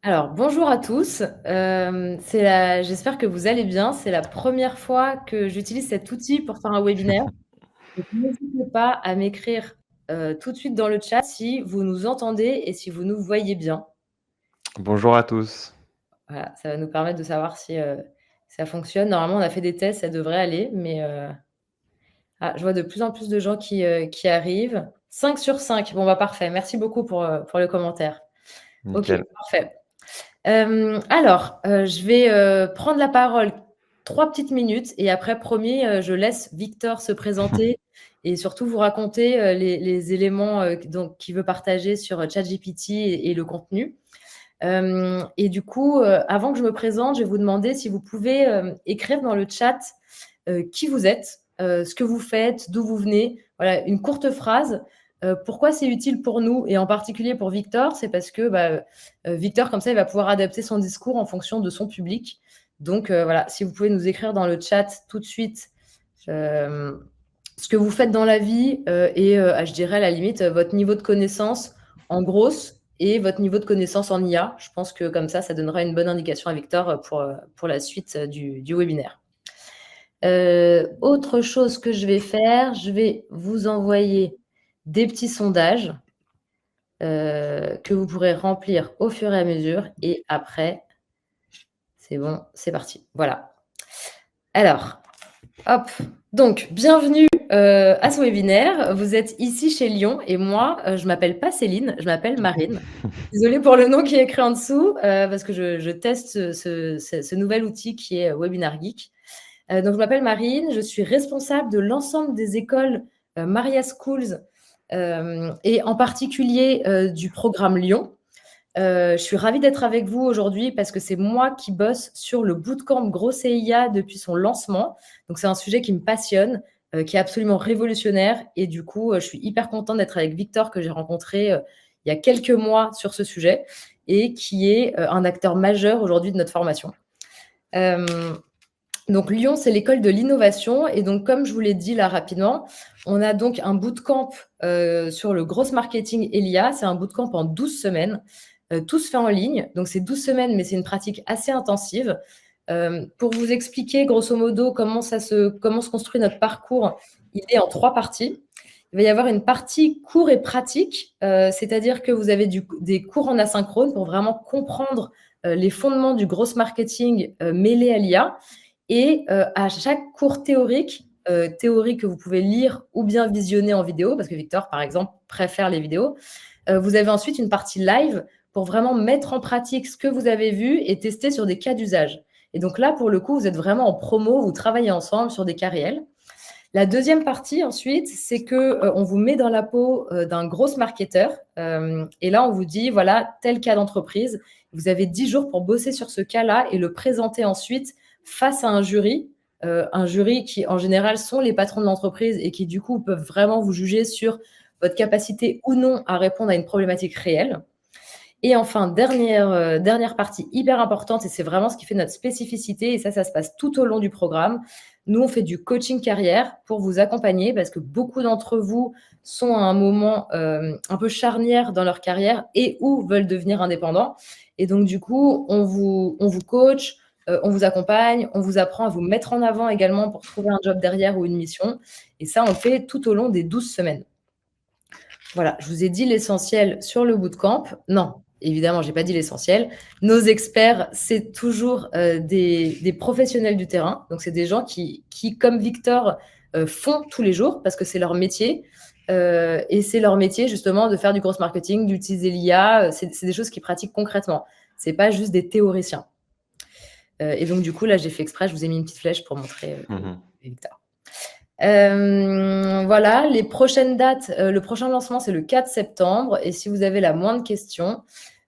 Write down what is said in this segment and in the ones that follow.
Alors, bonjour à tous. J'espère que vous allez bien. C'est la première fois que j'utilise cet outil pour faire un webinaire. Donc, n'hésitez pas à m'écrire tout de suite dans le chat si vous nous entendez et si vous nous voyez bien. Bonjour à tous. Voilà, ça va nous permettre de savoir si ça fonctionne. Normalement, on a fait des tests, ça devrait aller, mais je vois de plus en plus de gens qui arrivent. 5 sur 5. Bon, bah parfait. Merci beaucoup pour le commentaire. Ok, Nickel. parfait. Je vais prendre la parole 3 petites minutes et après, promis, je laisse Victor se présenter et surtout vous raconter les éléments qu'il veut partager sur ChatGPT et le contenu. Et du coup, avant que je me présente, je vais vous demander si vous pouvez écrire dans le chat qui vous êtes, ce que vous faites, d'où vous venez. Voilà, une courte phrase. Pourquoi c'est utile pour nous et en particulier pour Victor, c'est parce que Victor, comme ça, il va pouvoir adapter son discours en fonction de son public. Donc voilà, si vous pouvez nous écrire dans le chat tout de suite ce que vous faites dans la vie je dirais à la limite votre niveau de connaissance en grosse et votre niveau de connaissance en IA. Je pense que comme ça donnera une bonne indication à Victor pour la suite du webinaire. Autre chose que je vais faire, je vais vous envoyer des petits sondages que vous pourrez remplir au fur et à mesure. Et après, c'est bon, c'est parti. Voilà. Alors, hop. Donc, bienvenue à ce webinaire. Vous êtes ici chez Lyon et moi, je m'appelle pas Céline, je m'appelle Marine. Désolée pour le nom qui est écrit en dessous parce que je teste ce nouvel outil qui est Webinar Geek. Donc, je m'appelle Marine, je suis responsable de l'ensemble des écoles Maria Schools et en particulier du programme Lyon. Je suis ravie d'être avec vous aujourd'hui parce que c'est moi qui bosse sur le bootcamp Gros CIA depuis son lancement. Donc, c'est un sujet qui me passionne, qui est absolument révolutionnaire. Et du coup, je suis hyper contente d'être avec Victor que j'ai rencontré il y a quelques mois sur ce sujet et qui est un acteur majeur aujourd'hui de notre formation. Donc, Lyon, c'est l'école de l'innovation. Et donc, comme je vous l'ai dit là rapidement, on a donc un bootcamp sur le Gross Marketing Elia. C'est un bootcamp en 12 semaines. Tout se fait en ligne. Donc, c'est 12 semaines, mais c'est une pratique assez intensive. Pour vous expliquer, grosso modo, comment se construit notre parcours, il est en 3 parties. Il va y avoir une partie cours et pratique, c'est-à-dire que vous avez des cours en asynchrone pour vraiment comprendre les fondements du gross marketing mêlés à l'IA. Et à chaque cours théorique que vous pouvez lire ou bien visionner en vidéo, parce que Victor, par exemple, préfère les vidéos, vous avez ensuite une partie live pour vraiment mettre en pratique ce que vous avez vu et tester sur des cas d'usage. Et donc là, pour le coup, vous êtes vraiment en promo, vous travaillez ensemble sur des cas réels. La deuxième partie, ensuite, c'est qu'on vous met dans la peau d'un gros marketeur. Et là, on vous dit, voilà, tel cas d'entreprise. Vous avez 10 jours pour bosser sur ce cas-là et le présenter ensuite face à un jury qui, en général, sont les patrons de l'entreprise et qui, du coup, peuvent vraiment vous juger sur votre capacité ou non à répondre à une problématique réelle. Et enfin, dernière partie hyper importante, et c'est vraiment ce qui fait notre spécificité, et ça se passe tout au long du programme. Nous, on fait du coaching carrière pour vous accompagner parce que beaucoup d'entre vous sont à un moment un peu charnière dans leur carrière et ou veulent devenir indépendants. Et donc, du coup, on vous coach, on vous accompagne, on vous apprend à vous mettre en avant également pour trouver un job derrière ou une mission. Et ça, on le fait tout au long des 12 semaines. Voilà, je vous ai dit l'essentiel sur le bootcamp. Non, évidemment, je n'ai pas dit l'essentiel. Nos experts, c'est toujours des professionnels du terrain. Donc, c'est des gens qui comme Victor, font tous les jours parce que c'est leur métier. Et c'est leur métier, justement, de faire du cross marketing, d'utiliser l'IA. C'est des choses qu'ils pratiquent concrètement. Ce n'est pas juste des théoriciens. Et donc, du coup, là, j'ai fait exprès, je vous ai mis une petite flèche pour montrer Victor. Voilà, les prochaines dates, le prochain lancement, c'est le 4 septembre. Et si vous avez la moindre question,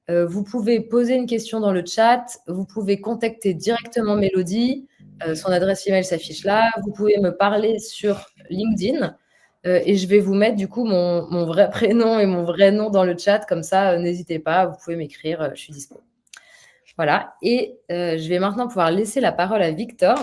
vous pouvez poser une question dans le chat. Vous pouvez contacter directement Mélodie. Son adresse email s'affiche là. Vous pouvez me parler sur LinkedIn. Et je vais vous mettre du coup mon vrai prénom et mon vrai nom dans le chat. Comme ça, n'hésitez pas, vous pouvez m'écrire, je suis dispo. Voilà, et je vais maintenant pouvoir laisser la parole à Victor.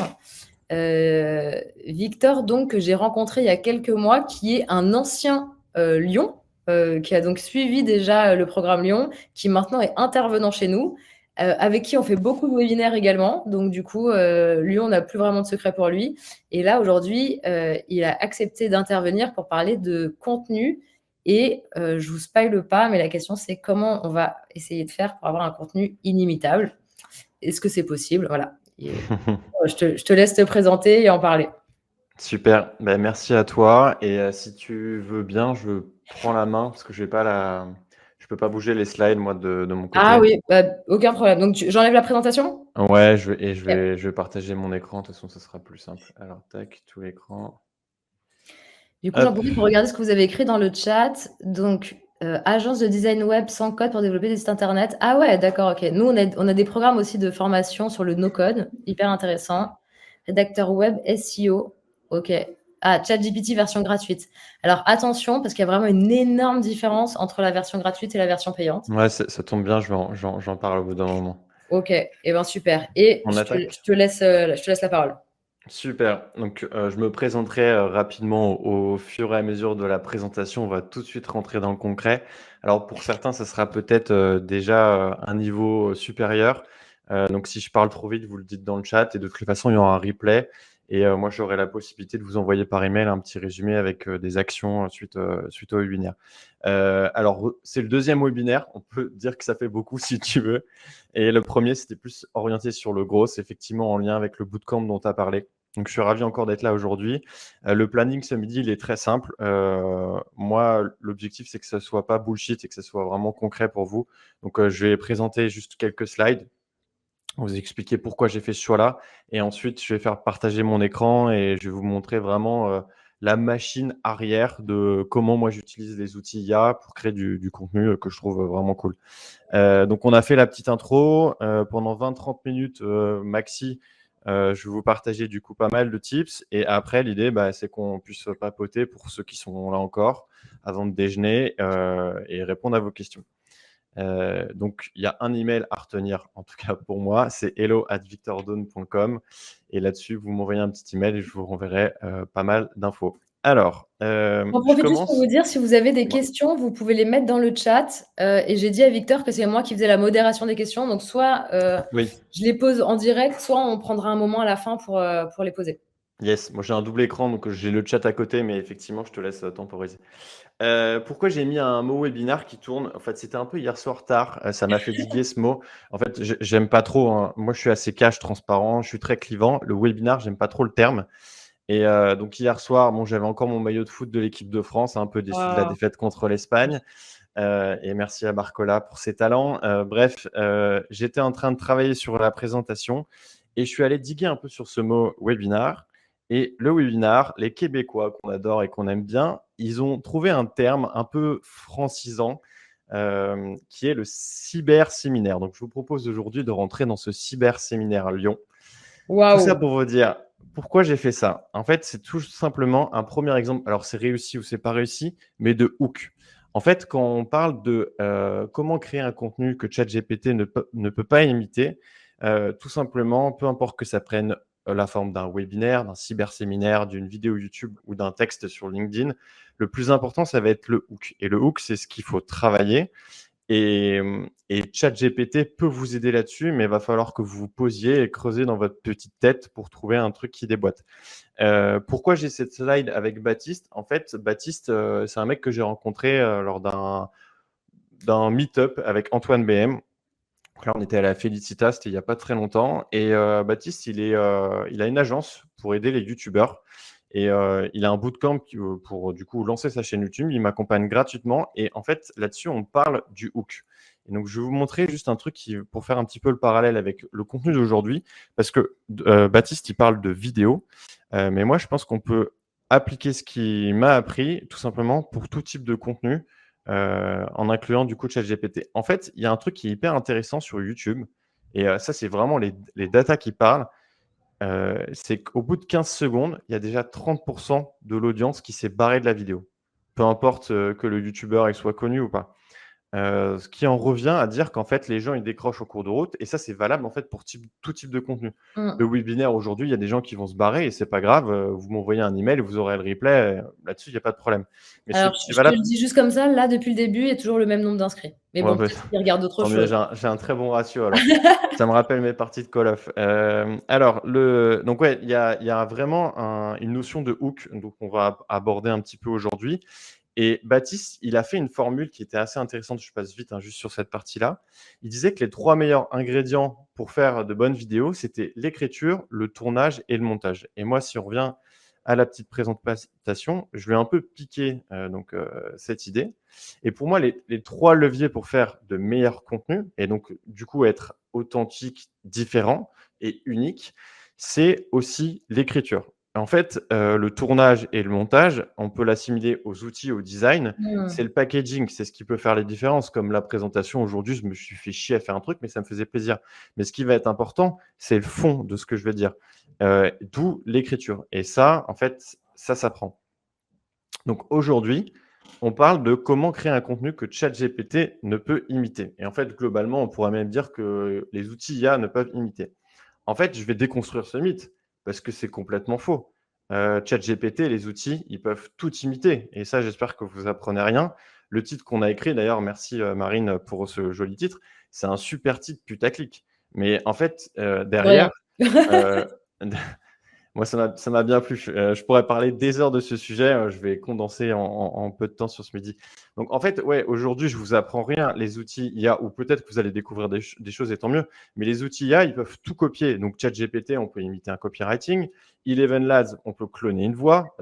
Victor, donc, que j'ai rencontré il y a quelques mois, qui est un ancien Lyon, qui a donc suivi déjà le programme Lyon, qui maintenant est intervenant chez nous. avec qui on fait beaucoup de webinaires également. Donc, du coup, lui, on n'a plus vraiment de secret pour lui. Et là, aujourd'hui, il a accepté d'intervenir pour parler de contenu. Et je vous spoile pas, mais la question, c'est comment on va essayer de faire pour avoir un contenu inimitable. Est-ce que c'est possible? Voilà. Je te laisse te présenter et en parler. Super, ben, merci à toi. Et si tu veux bien, je prends la main parce que je peux pas bouger les slides moi de mon côté. Ah oui, aucun problème. Donc, j'enlève la présentation? Ouais, Ok. je vais partager mon écran. De toute façon, ça sera plus simple. Alors, tac, tout l'écran. Du coup, j'en Hop. profite pour regarder ce que vous avez écrit dans le chat. Donc, agence de design web sans code pour développer des sites internet. Ah ouais, d'accord, ok. Nous, on a des programmes aussi de formation sur le no-code, hyper intéressant. Rédacteur web, SEO, ok. Ah, ChatGPT version gratuite. Alors, attention, parce qu'il y a vraiment une énorme différence entre la version gratuite et la version payante. Ouais, ça tombe bien, j'en parle au bout d'un moment. Ok, et ben super. Et On attaque? je te laisse la parole. Super. Donc, je me présenterai rapidement au fur et à mesure de la présentation. On va tout de suite rentrer dans le concret. Alors, pour certains, ça sera peut-être déjà un niveau supérieur. Donc, si je parle trop vite, vous le dites dans le chat. Et de toute façon, il y aura un replay. Et moi, j'aurai la possibilité de vous envoyer par email un petit résumé avec des actions suite au webinaire. Alors, c'est le deuxième webinaire. On peut dire que ça fait beaucoup si tu veux. Et le premier, c'était plus orienté sur le gros, c'est effectivement en lien avec le bootcamp dont tu as parlé. Donc, je suis ravi encore d'être là aujourd'hui. Le planning ce midi, il est très simple. Moi, l'objectif, c'est que ce ne soit pas bullshit et que ce soit vraiment concret pour vous. Donc, je vais présenter juste quelques slides, vous expliquer pourquoi j'ai fait ce choix-là. Et ensuite, je vais faire partager mon écran et je vais vous montrer vraiment la machine arrière de comment moi j'utilise les outils IA pour créer du contenu que je trouve vraiment cool. Donc, on a fait la petite intro. Pendant 20-30 minutes maxi, je vais vous partager du coup pas mal de tips. Et après, l'idée, c'est qu'on puisse papoter pour ceux qui sont là encore avant de déjeuner et répondre à vos questions. Donc, il y a un email à retenir, en tout cas pour moi, c'est hello@victordawn.com. Et là-dessus, vous m'envoyez un petit email et je vous renverrai pas mal d'infos. Alors, J'en je profite juste pour vous commence. dire, si vous avez des Dis-moi. questions, vous pouvez les mettre dans le chat. Et j'ai dit à Victor que c'est moi qui faisais la modération des questions. Donc, soit Oui. je les pose en direct, soit on prendra un moment à la fin pour les poser. Yes, moi j'ai un double écran, donc j'ai le chat à côté, mais effectivement, je te laisse temporiser. Pourquoi j'ai mis un mot webinar qui tourne? En fait, c'était un peu hier soir tard, ça m'a fait diguer ce mot. En fait, j'aime pas trop, hein. Moi, je suis assez cash, transparent, je suis très clivant. Le webinar, j'aime pas trop le terme. Et donc hier soir, bon, j'avais encore mon maillot de foot de l'équipe de France, un peu déçu de la Waouh. défaite contre l'Espagne. Et merci à Barcola pour ses talents. Bref, j'étais en train de travailler sur la présentation et je suis allé diguer un peu sur ce mot webinar. Et le webinar, les Québécois qu'on adore et qu'on aime bien, ils ont trouvé un terme un peu francisant qui est le cyberséminaire. Donc, je vous propose aujourd'hui de rentrer dans ce cyberséminaire à Lyon. Tout ça Waouh. pour vous dire pourquoi j'ai fait ça. En fait, c'est tout simplement un premier exemple. Alors, c'est réussi ou c'est pas réussi, mais de hook. En fait, quand on parle de comment créer un contenu que ChatGPT ne peut pas imiter, tout simplement, peu importe que ça prenne la forme d'un webinaire, d'un cyberséminaire, d'une vidéo YouTube ou d'un texte sur LinkedIn, le plus important, ça va être le hook. Et le hook, c'est ce qu'il faut travailler. Et ChatGPT peut vous aider là-dessus, mais il va falloir que vous vous posiez et creuser dans votre petite tête pour trouver un truc qui déboîte. Pourquoi j'ai cette slide avec Baptiste? En fait, Baptiste, c'est un mec que j'ai rencontré lors d'un meet-up avec Antoine BM. Donc là, on était à la Félicita, c'était il n'y a pas très longtemps. Et Baptiste, il a une agence pour aider les youtubeurs. Et il a un bootcamp pour du coup lancer sa chaîne YouTube. Il m'accompagne gratuitement. Et en fait, là-dessus, on parle du hook. Et donc, je vais vous montrer juste un truc pour faire un petit peu le parallèle avec le contenu d'aujourd'hui. Parce que Baptiste, il parle de vidéo. Mais moi, je pense qu'on peut appliquer ce qu'il m'a appris tout simplement pour tout type de contenu en incluant du coup ChatGPT. En fait, il y a un truc qui est hyper intéressant sur YouTube. Et ça, c'est vraiment les datas qui parlent. C'est qu'au bout de 15 secondes, il y a déjà 30% de l'audience qui s'est barrée de la vidéo. Peu importe que le YouTuber soit connu ou pas. Ce qui en revient à dire qu'en fait, les gens, ils décrochent au cours de route et ça, c'est valable en fait pour tout type de contenu. Mmh. Le webinaire aujourd'hui, il y a des gens qui vont se barrer et c'est pas grave, vous m'envoyez un email, vous aurez le replay, là-dessus, il y a pas de problème. Mais Alors, c'est je te valable. le dis juste comme ça, là, depuis le début, il y a toujours le même nombre d'inscrits. Mais Ouais, bon, bah, peut-être qu'ils regardent autre tant mieux, chose. j'ai un très bon ratio alors. Ça me rappelle mes parties de Call of. Alors donc ouais, il y a vraiment une notion de hook, donc on va aborder un petit peu aujourd'hui. Et Baptiste, il a fait une formule qui était assez intéressante. Je passe vite, hein, juste sur cette partie-là. Il disait que les 3 meilleurs ingrédients pour faire de bonnes vidéos, c'était l'écriture, le tournage et le montage. Et moi, si on revient à la petite présentation, je lui ai un peu piqué cette idée. Et pour moi, les 3 leviers pour faire de meilleurs contenus et donc du coup être authentique, différent et unique, c'est aussi l'écriture. En fait, le tournage et le montage, on peut l'assimiler aux outils, au design. Mmh. C'est le packaging, c'est ce qui peut faire les différences. Comme la présentation aujourd'hui, je me suis fait chier à faire un truc, mais ça me faisait plaisir. Mais ce qui va être important, c'est le fond de ce que je vais dire, d'où l'écriture. Et ça, en fait, ça s'apprend. Donc aujourd'hui, on parle de comment créer un contenu que ChatGPT ne peut imiter. Et en fait, globalement, on pourrait même dire que les outils IA ne peuvent imiter. En fait, je vais déconstruire ce mythe parce que c'est complètement faux. ChatGPT, les outils, ils peuvent tout imiter. Et ça, j'espère que vous apprenez rien. Le titre qu'on a écrit, d'ailleurs, merci Marine pour ce joli titre, c'est un super titre putaclic. Mais en fait, De rien. derrière, euh, moi, ça m'a bien plu. Je pourrais parler des heures de ce sujet. Je vais condenser en peu de temps sur ce midi. Donc, en fait, ouais, aujourd'hui, je vous apprends rien. Les outils IA, ou peut-être que vous allez découvrir des choses et tant mieux. Mais les outils IA, ils peuvent tout copier. Donc, ChatGPT, on peut imiter un copywriting. Eleven Labs, on peut cloner une voix,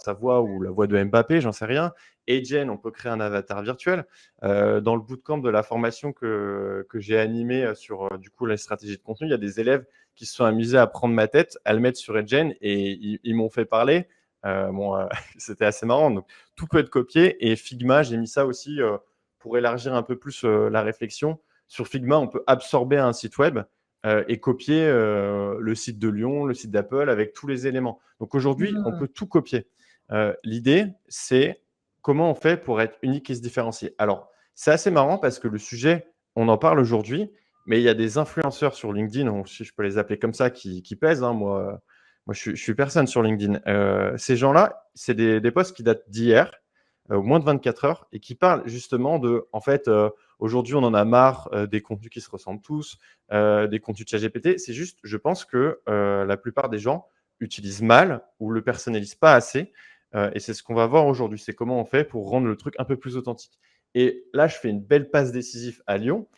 sa voix ou la voix de Mbappé, j'en sais rien. Agen, on peut créer un avatar virtuel. Dans le bootcamp de la formation que j'ai animé sur du coup la stratégie de contenu, il y a des élèves qui se sont amusés à prendre ma tête, à le mettre sur Edgen et ils m'ont fait parler. C'était assez marrant. Donc, tout peut être copié. Et Figma, j'ai mis ça aussi pour élargir un peu plus la réflexion. Sur Figma, on peut absorber un site web et copier le site de Lyon, le site d'Apple avec tous les éléments. Donc aujourd'hui, on Mmh. peut tout copier. L'idée, c'est comment on fait pour être unique et se différencier. Alors, c'est assez marrant parce que le sujet, on en parle aujourd'hui, mais il y a des influenceurs sur LinkedIn, si je peux les appeler comme ça, qui pèsent. Hein, moi je suis personne sur LinkedIn. Ces gens-là, c'est des posts qui datent d'hier, moins de 24 heures, et qui parlent justement de, en fait, aujourd'hui, on en a marre des contenus qui se ressemblent tous, des contenus de ChatGPT. C'est juste, je pense que la plupart des gens utilisent mal ou le personnalisent pas assez. Et c'est ce qu'on va voir aujourd'hui. C'est comment on fait pour rendre le truc un peu plus authentique. Et là, je fais une belle passe décisive à Lyon.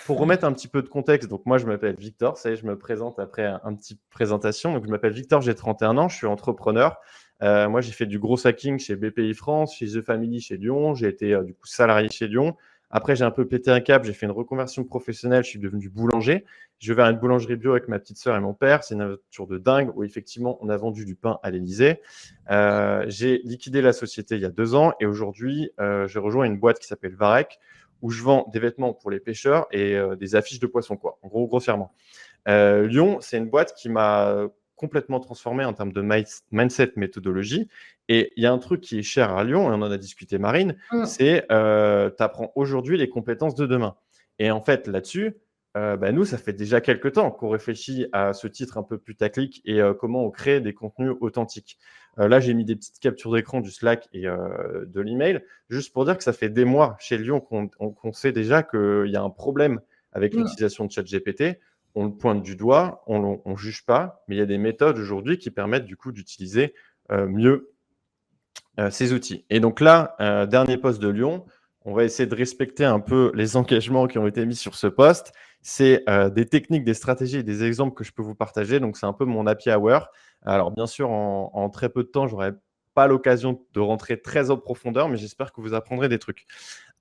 Pour remettre un petit peu de contexte, donc moi je m'appelle Victor, ça y est, je me présente après un petit présentation. Donc je m'appelle Victor, j'ai 31 ans, je suis entrepreneur. Moi j'ai fait du gros hacking chez BPI France, chez The Family chez Lyon, j'ai été du coup salarié chez Lyon. Après j'ai un peu pété un câble, j'ai fait une reconversion professionnelle, je suis devenu boulanger. Je vais vers une boulangerie bio avec ma petite sœur et mon père, c'est une aventure de dingue où effectivement on a vendu du pain à l'Elysée. J'ai liquidé la société il y a 2 ans et aujourd'hui j'ai rejoint une boîte qui s'appelle Varec où je vends des vêtements pour les pêcheurs et des affiches de poissons, quoi. En gros, grossièrement. Lyon, c'est une boîte qui m'a complètement transformé en termes de mindset, méthodologie. Et il y a un truc qui est cher à Lyon, et on en a discuté, Marine, Mmh. c'est tu apprends aujourd'hui les compétences de demain. Et en fait, là-dessus, nous, ça fait déjà quelques temps qu'on réfléchit à ce titre un peu putaclic et comment on crée des contenus authentiques. Là, j'ai mis des petites captures d'écran du Slack et de l'email, juste pour dire que ça fait des mois chez Lyon qu'on sait déjà qu'il y a un problème avec Mmh. l'utilisation de ChatGPT. On le pointe du doigt, on ne juge pas, mais il y a des méthodes aujourd'hui qui permettent du coup d'utiliser mieux ces outils. Et donc là, dernier poste de Lyon, on va essayer de respecter un peu les engagements qui ont été mis sur ce poste. C'est des techniques, des stratégies et des exemples que je peux vous partager. Donc, c'est un peu mon happy hour. Alors, bien sûr, en très peu de temps, je n'aurai pas l'occasion de rentrer très en profondeur, mais j'espère que vous apprendrez des trucs.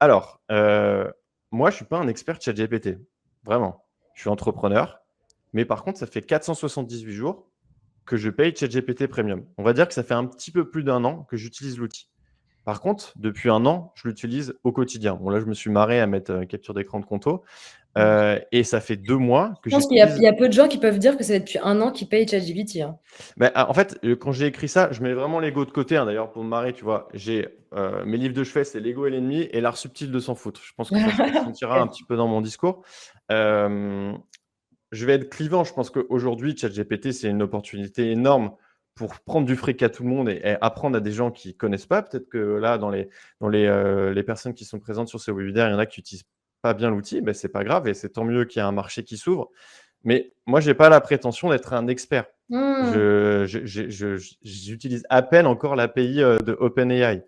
Alors, moi, je ne suis pas un expert de ChatGPT. Vraiment. Je suis entrepreneur. Mais par contre, ça fait 478 jours que je paye ChatGPT Premium. On va dire que ça fait un petit peu plus d'1 an que j'utilise l'outil. Par contre, depuis 1 an, je l'utilise au quotidien. Bon, là, je me suis marré à mettre capture d'écran de Conto. Et ça fait 2 mois que Je pense qu'il y j'utilise. a peu de gens qui peuvent dire que ça fait depuis 1 an qu'ils payent ChatGPT, hein. En fait, quand j'ai écrit ça, je mets vraiment l'ego de côté, hein, d'ailleurs, pour me marrer, tu vois. J'ai mes livres de chevet, c'est l'ego et l'ennemi, et l'art subtil de s'en foutre. Je pense que ça se ressentira un OK. petit peu dans mon discours. Euh, je vais être clivant. Je pense qu'aujourd'hui, ChatGPT, c'est une opportunité énorme pour prendre du fric à tout le monde et apprendre à des gens qui ne connaissent pas. Peut-être que là, les personnes qui sont présentes sur ces webinaires, il y en a qui n'utilisent pas bien l'outil. Ben, ce n'est pas grave et c'est tant mieux qu'il y ait un marché qui s'ouvre. Mais moi, je n'ai pas la prétention d'être un expert. Mmh. J'utilise à peine encore l'API de OpenAI.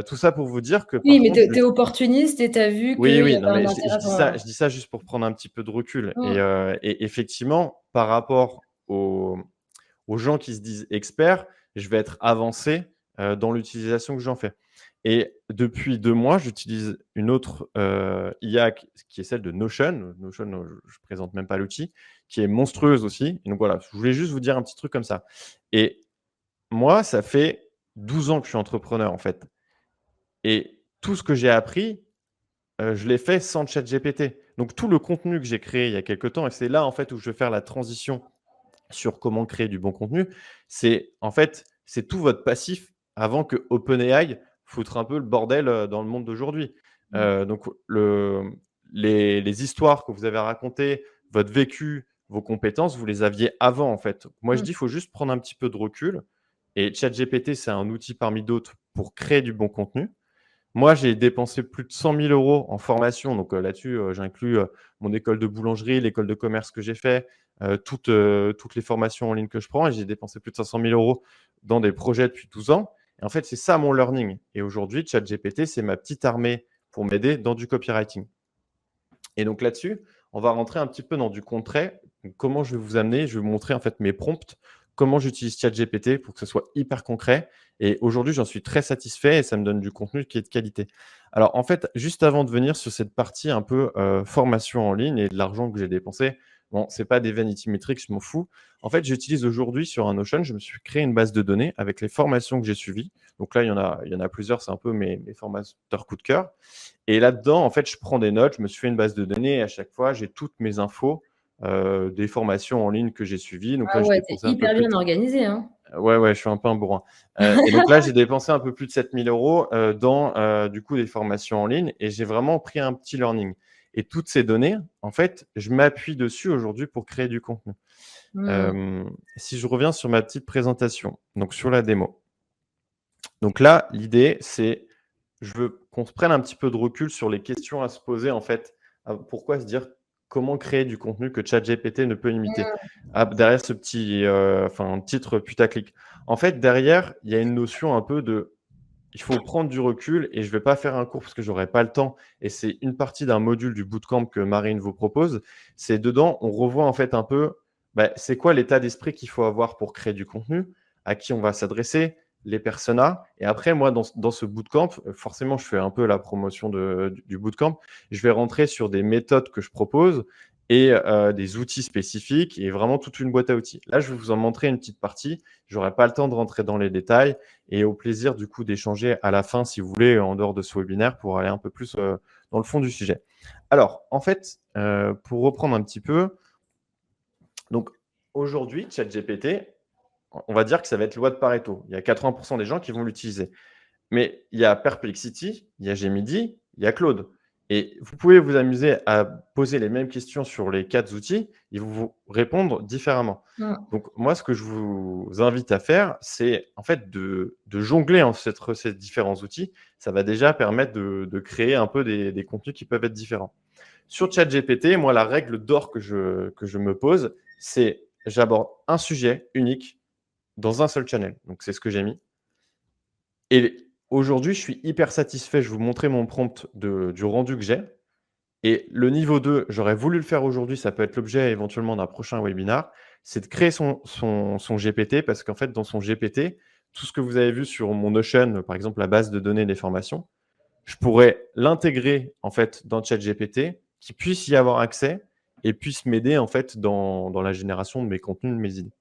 Tout ça pour vous dire que, Oui, par mais contre, tu es opportuniste et tu as vu qu'il oui, y oui, avait non, un mais intérêt je dis ça juste pour prendre un petit peu de recul. Mmh. Et effectivement, par rapport aux gens qui se disent experts, je vais être avancé dans l'utilisation que j'en fais. Et depuis 2 mois, j'utilise une autre IA qui est celle de Notion. Notion, je ne présente même pas l'outil, qui est monstrueuse aussi. Et donc voilà, je voulais juste vous dire un petit truc comme ça. Et moi, ça fait 12 ans que je suis entrepreneur en fait. Et tout ce que j'ai appris, je l'ai fait sans ChatGPT. Donc tout le contenu que j'ai créé il y a quelque temps, et c'est là en fait où je vais faire la transition sur comment créer du bon contenu, c'est en fait, c'est tout votre passif avant que OpenAI foutre un peu le bordel dans le monde d'aujourd'hui. Mmh. Donc les histoires que vous avez racontées, votre vécu, vos compétences, vous les aviez avant en fait. Moi je Mmh. dis, il faut juste prendre un petit peu de recul. Et ChatGPT, c'est un outil parmi d'autres pour créer du bon contenu. Moi, j'ai dépensé plus de 100 000 € en formation. Donc là-dessus, j'inclus mon école de boulangerie, l'école de commerce que j'ai fait, toutes les formations en ligne que je prends. Et j'ai dépensé plus de 500 000 € dans des projets depuis 12 ans. Et en fait, c'est ça mon learning. Et aujourd'hui, ChatGPT, c'est ma petite armée pour m'aider dans du copywriting. Et donc là-dessus, on va rentrer un petit peu dans du concret. Donc, comment je vais vous amener, je vais vous montrer en fait mes prompts, comment j'utilise ChatGPT pour que ce soit hyper concret. Et aujourd'hui, j'en suis très satisfait et ça me donne du contenu qui est de qualité. Alors en fait, juste avant de venir sur cette partie un peu formation en ligne et de l'argent que j'ai dépensé, bon, c'est pas des vanity metrics, je m'en fous. En fait, j'utilise aujourd'hui sur un Notion, je me suis créé une base de données avec les formations que j'ai suivies. Donc là, il y en a plusieurs, c'est un peu mes formateurs coup de cœur. Et là-dedans, en fait, je prends des notes, je me suis fait une base de données et à chaque fois, j'ai toutes mes infos des formations en ligne que j'ai suivies. Donc là, Ah j'ai ouais, tu es dépensé un peu hyper plus bien organisé, hein. ouais, ouais, je suis un peu un bourrin. Et donc là, j'ai dépensé un peu plus de 7 000 € dans du coup des formations en ligne et j'ai vraiment pris un petit learning. Et toutes ces données, en fait, je m'appuie dessus aujourd'hui pour créer du contenu. Mmh. Si je reviens sur ma petite présentation, donc sur la démo. Donc là, l'idée, c'est je veux qu'on se prenne un petit peu de recul sur les questions à se poser, en fait. Pourquoi se dire comment créer du contenu que ChatGPT ne peut imiter? Mmh. Derrière ce petit titre putaclic. En fait, derrière, il y a une notion un peu de il faut prendre du recul et je ne vais pas faire un cours parce que j'aurai pas le temps. Et c'est une partie d'un module du bootcamp que Marine vous propose. C'est dedans, on revoit en fait un peu c'est quoi l'état d'esprit qu'il faut avoir pour créer du contenu, à qui on va s'adresser, les personas. Et après, moi, dans ce bootcamp, forcément, je fais un peu la promotion du bootcamp. Je vais rentrer sur des méthodes que je propose et des outils spécifiques et vraiment toute une boîte à outils. Là, je vais vous en montrer une petite partie. Je n'aurai pas le temps de rentrer dans les détails et au plaisir du coup d'échanger à la fin, si vous voulez, en dehors de ce webinaire pour aller un peu plus dans le fond du sujet. Alors, en fait, pour reprendre un petit peu, donc aujourd'hui, ChatGPT, on va dire que ça va être loi de Pareto. Il y a 80% des gens qui vont l'utiliser. Mais il y a Perplexity, il y a Gemini, il y a Claude. Et vous pouvez vous amuser à poser les mêmes questions sur les 4 outils, ils vont vous répondre différemment. Mmh. Donc moi, ce que je vous invite à faire, c'est en fait de jongler entre ces différents outils. Ça va déjà permettre de créer un peu des contenus qui peuvent être différents. Sur ChatGPT, moi, la règle d'or que je me pose, c'est j'aborde un sujet unique dans un seul channel. Donc c'est ce que j'ai mis. Et aujourd'hui, je suis hyper satisfait. Je vais vous montrer mon prompt du rendu que j'ai. Et le niveau 2, j'aurais voulu le faire aujourd'hui. Ça peut être l'objet éventuellement d'un prochain webinar. C'est de créer son GPT parce qu'en fait, dans son GPT, tout ce que vous avez vu sur mon Notion, par exemple, la base de données des formations, je pourrais l'intégrer en fait dans ChatGPT, qui puisse y avoir accès et puisse m'aider en fait dans la génération de mes contenus, de mes idées.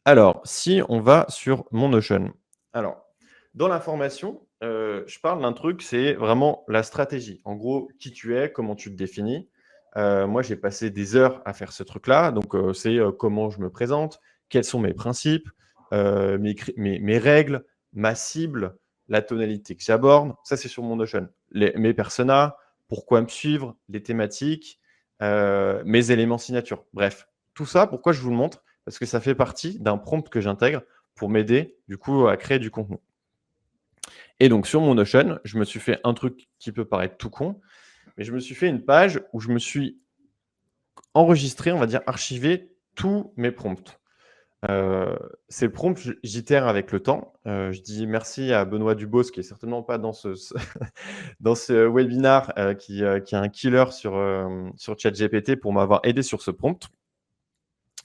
Alors, si on va sur mon Notion. Alors, Dans la formation, je parle d'un truc, c'est vraiment la stratégie. En gros, qui tu es, comment tu te définis. Moi, j'ai passé des heures à faire ce truc-là. Donc, c'est comment je me présente, quels sont mes principes, mes règles, ma cible, la tonalité que j'aborde. Ça, c'est sur mon Notion. Mes personas, pourquoi me suivre, les thématiques, mes éléments signature. Bref, tout ça, pourquoi je vous le montre? Parce que ça fait partie d'un prompt que j'intègre pour m'aider du coup à créer du contenu. Et donc sur mon Notion, je me suis fait un truc qui peut paraître tout con, mais je me suis fait une page où je me suis enregistré, on va dire archivé tous mes prompts. Ces prompts, j'itère avec le temps. Je dis merci à Benoît Dubos, qui est certainement pas dans dans ce webinar, qui est un killer sur ChatGPT pour m'avoir aidé sur ce prompt.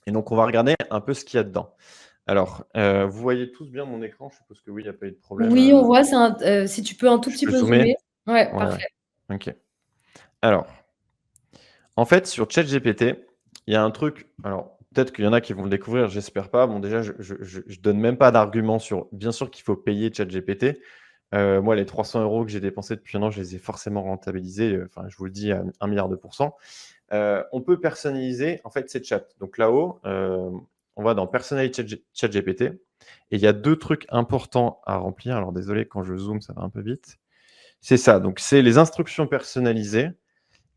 Et donc, on va regarder un peu ce qu'il y a dedans. Alors, vous voyez tous bien mon écran? Je suppose que oui, il n'y a pas eu de problème. Oui, on voit, si tu peux un tout Je petit peux peu zoomer? zoomer. Ouais, Ouais, parfait. ouais. OK. Alors, en fait, sur ChatGPT, il y a un truc. Alors, peut-être qu'il y en a qui vont le découvrir, j'espère pas. Bon, déjà, je donne même pas d'argument sur. Bien sûr qu'il faut payer ChatGPT. Moi, les 300 € que j'ai dépensés depuis un an, je les ai forcément rentabilisés. Enfin, je vous le dis à 1 milliard de pourcents. On peut personnaliser en fait ces chats. Donc là-haut, on va dans personnaliser ChatGPT et il y a 2 trucs importants à remplir. Alors désolé, quand je zoome, ça va un peu vite. C'est ça, donc c'est les instructions personnalisées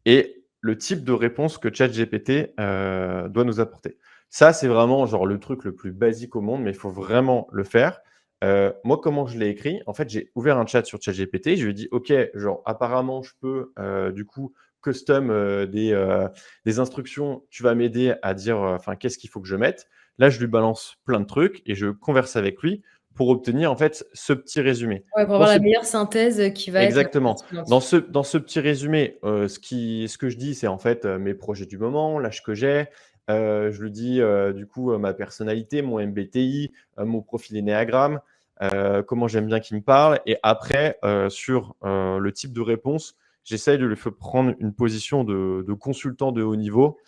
et le type de réponse que ChatGPT, doit nous apporter. Ça, c'est vraiment genre le truc le plus basique au monde, mais il faut vraiment le faire. Moi, comment je l'ai écrit? En fait, j'ai ouvert un chat sur ChatGPT, je lui ai dit: «OK, genre apparemment je peux, du coup custom, des instructions, tu vas m'aider à dire, enfin qu'est-ce qu'il faut que je mette?» Là, je lui balance plein de trucs et je converse avec lui pour obtenir en fait ce petit résumé. Ouais, pour Dans avoir ce la meilleure synthèse, qui va être Exactement. pertinente. Dans ce petit résumé, ce que je dis, c'est en fait, mes projets du moment, l'âge que j'ai. Je lui dis, du coup, ma personnalité, mon MBTI, mon profil énéagramme, comment j'aime bien qu'il me parle et après, sur, le type de réponse, j'essaye de lui faire prendre une position de consultant de haut niveau,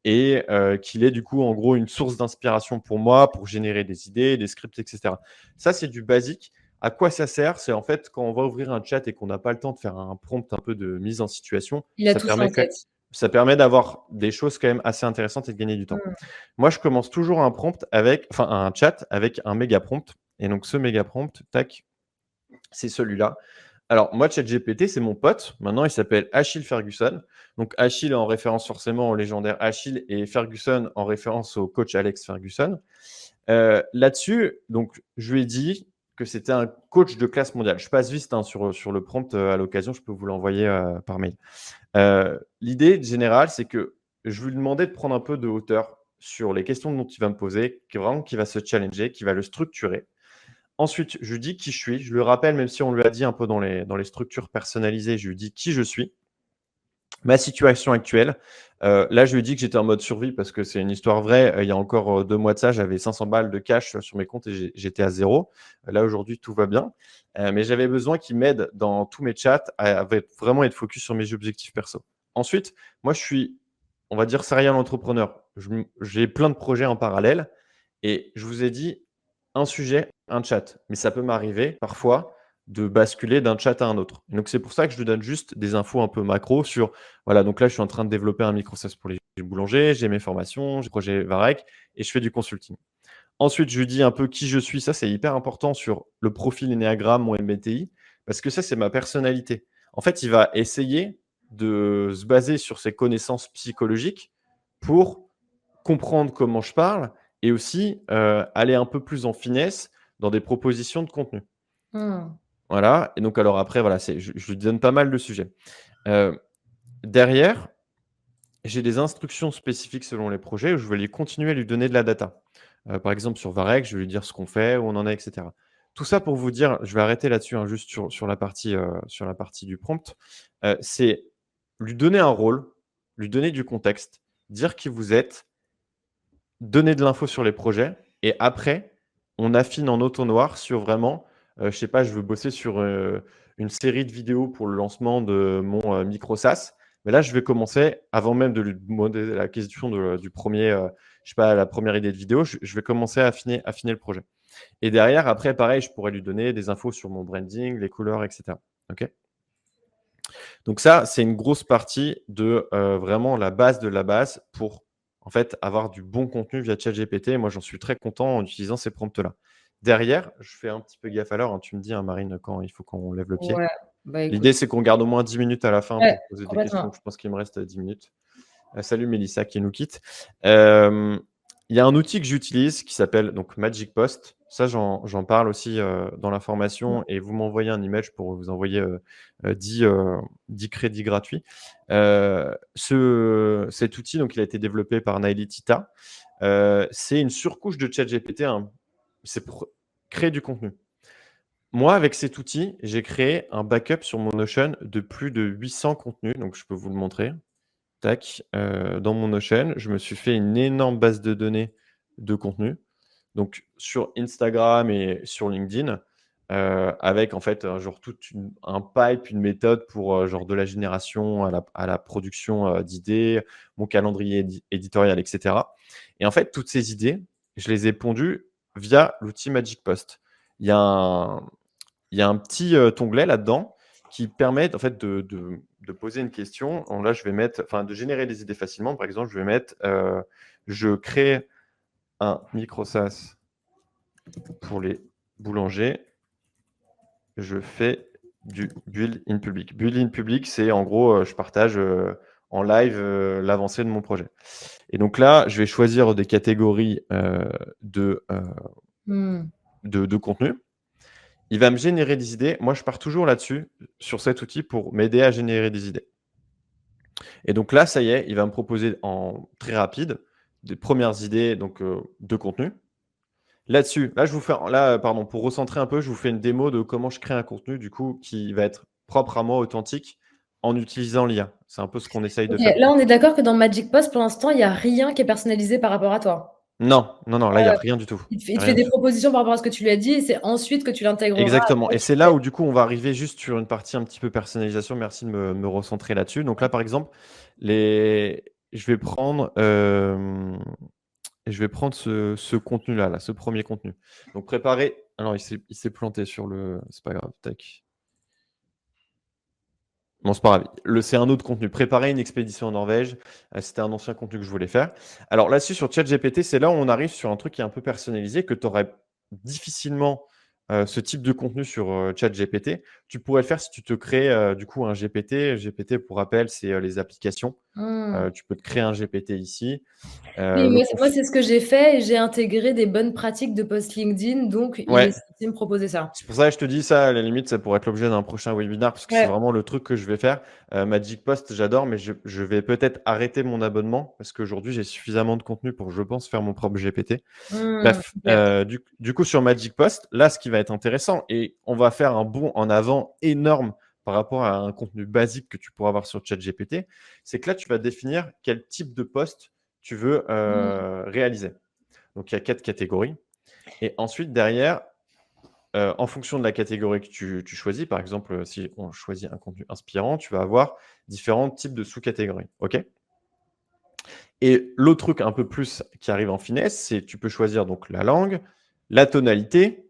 et qu'il ait du coup, en gros, une source d'inspiration pour moi, pour générer des idées, des scripts et cetera. Ça, c'est du basique. À quoi ça sert? C'est en fait quand on va ouvrir un chat et qu'on n'a pas le temps de faire un prompt un peu de mise en situation, Il a tout ça en tête. ça permet d'avoir des choses quand même assez intéressantes et de gagner du temps. Mmh. Moi, je commence toujours un chat avec un méga prompt et donc ce méga prompt, tac, c'est celui-là. Alors moi, ChatGPT, c'est mon pote. Maintenant, il s'appelle Achille Ferguson. Donc Achille en référence forcément au légendaire Achille et Ferguson en référence au coach Alex Ferguson. Là-dessus, donc je lui ai dit que c'était un coach de classe mondiale. Je passe vite sur le prompt, à l'occasion, je peux vous l'envoyer, par mail. L'idée générale, c'est que je lui demandais de prendre un peu de hauteur sur les questions dont il va me poser, qui va se challenger, qui va le structurer. Ensuite, je lui dis qui je suis. Je lui rappelle, même si on lui a dit un peu dans les structures personnalisées, je lui dis qui je suis. Ma situation actuelle, là, je lui ai dit que j'étais en mode survie parce que c'est une histoire vraie. Il y a encore 2 mois de ça, j'avais 500 balles de cash sur mes comptes et j'étais à 0. Là, aujourd'hui, tout va bien. Mais j'avais besoin qu'il m'aide dans tous mes chats à vraiment être focus sur mes objectifs perso. Ensuite, moi, je suis, on va dire, serial entrepreneur. J'ai plein de projets en parallèle et je vous ai dit un sujet, un chat. Mais ça peut m'arriver parfois de basculer d'un chat à un autre. Donc, c'est pour ça que je lui donne juste des infos un peu macro sur voilà, donc là, je suis en train de développer un micro-SaaS pour les boulangers, j'ai mes formations, j'ai le projet Varec et je fais du consulting. Ensuite, je lui dis un peu qui je suis. Ça, c'est hyper important sur le profil Enneagramme, mon MBTI, parce que ça, c'est ma personnalité. En fait, il va essayer de se baser sur ses connaissances psychologiques pour comprendre comment je parle et aussi aller un peu plus en finesse dans des propositions de contenu. Mmh. Voilà. Et donc, alors après, voilà, je lui donne pas mal de sujets. Derrière, j'ai des instructions spécifiques selon les projets où je vais lui continuer à lui donner de la data. Par exemple, sur Varec, je vais lui dire ce qu'on fait, où on en est, et cetera. Tout ça pour vous dire, je vais arrêter là-dessus, hein, juste sur la partie du prompt. C'est lui donner un rôle, lui donner du contexte, dire qui vous êtes, donner de l'info sur les projets et après, on affine en auto-noir sur vraiment, je sais pas, je veux bosser sur, une série de vidéos pour le lancement de mon, micro SaaS. Mais là, je vais commencer avant même de lui demander la question du premier, je sais pas, la première idée de vidéo, je vais commencer à affiner le projet. Et derrière, après, pareil, je pourrais lui donner des infos sur mon branding, les couleurs, etc. OK? Donc ça, c'est une grosse partie de vraiment la base de la base pour en fait avoir du bon contenu via ChatGPT. Moi, j'en suis très content en utilisant ces prompts-là. Derrière, je fais un petit peu gaffe à l'heure, hein. Tu me dis, hein, Marine, quand il faut qu'on lève le pied. Ouais, bah écoute. L'idée, c'est qu'on garde au moins 10 minutes à la fin Ouais, pour poser des questions. complètement. Je pense qu'il me reste 10 minutes. Salut Mélissa qui nous quitte. Il y a un outil que j'utilise qui s'appelle donc Magic Post. Ça, j'en parle aussi dans la formation et vous m'envoyez un email pour vous envoyer 10 crédits gratuits. Cet outil, donc, il a été développé par Naili Tita. C'est une surcouche de ChatGPT. Hein. C'est pour créer du contenu. Moi, avec cet outil, j'ai créé un backup sur mon Notion de plus de 800 contenus. Donc, je peux vous le montrer. Tac, dans mon Notion, je me suis fait une énorme base de données de contenu. Donc sur Instagram et sur LinkedIn, avec en fait, genre un pipe, une méthode pour, genre de la génération à la production, d'idées, mon calendrier éditorial et cetera. Et en fait, toutes ces idées, je les ai pondues via l'outil Magic Post. Il y a un petit, onglet là-dedans qui permet en fait de poser une question. Donc là, je vais mettre de générer des idées facilement. Par exemple, je vais mettre, je crée un micro SaaS pour les boulangers. Je fais du build in public. Build in public, c'est en gros, je partage, en live, l'avancée de mon projet. Et donc là, je vais choisir des catégories, de contenu. Il va me générer des idées. Moi, je pars toujours là-dessus, sur cet outil, pour m'aider à générer des idées. Et donc là, ça y est, il va me proposer en très rapide des premières idées donc, de contenu. Là-dessus, pour recentrer un peu, je vous fais une démo de comment je crée un contenu du coup qui va être propre à moi, authentique, en utilisant l'IA. C'est un peu ce qu'on essaye de Ok, faire. là, on est d'accord que dans Magic Post, pour l'instant, il n'y a rien qui est personnalisé par rapport à toi. Non, là, il n'y a rien du tout. Il te Il y a fait rien du des tout. propositions par rapport à ce que tu lui as dit et c'est ensuite que tu l'intégreras. Exactement. Après, Et c'est là où du coup, on va arriver juste sur une partie un petit peu personnalisation. Merci de me recentrer là-dessus. Donc là, par exemple, je vais prendre ce contenu-là, ce premier contenu. Donc préparer. Alors, il s'est planté sur le. C'est pas grave. Tac. Bon, c'est pas grave. C'est un autre contenu. Préparer une expédition en Norvège. C'était un ancien contenu que je voulais faire. Alors là-dessus, sur ChatGPT, c'est là où on arrive sur un truc qui est un peu personnalisé, que tu aurais difficilement ce type de contenu sur ChatGPT. Tu pourrais le faire si tu te crées du coup un GPT. GPT, pour rappel, c'est les applications. Tu peux te créer un GPT ici. Oui, moi, c'est ce que j'ai fait et j'ai intégré des bonnes pratiques de post LinkedIn, donc il Ouais. est censé me proposer ça. C'est pour ça que je te dis ça, à la limite, ça pourrait être l'objet d'un prochain webinaire parce que c'est vraiment le truc que je vais faire. Magic Post, j'adore, mais je vais peut-être arrêter mon abonnement parce qu'aujourd'hui, j'ai suffisamment de contenu pour, je pense, faire mon propre GPT. Bref, du coup, sur Magic Post, là, ce qui va être intéressant, et on va faire un bond en avant énorme par rapport à un contenu basique que tu pourras avoir sur ChatGPT, c'est que là, tu vas définir quel type de post tu veux réaliser. Donc, il y a 4 catégories. Et ensuite, derrière, en fonction de la catégorie que tu choisis, par exemple, si on choisit un contenu inspirant, tu vas avoir différents types de sous-catégories. OK? Et l'autre truc un peu plus qui arrive en finesse, c'est tu peux choisir donc la langue, la tonalité.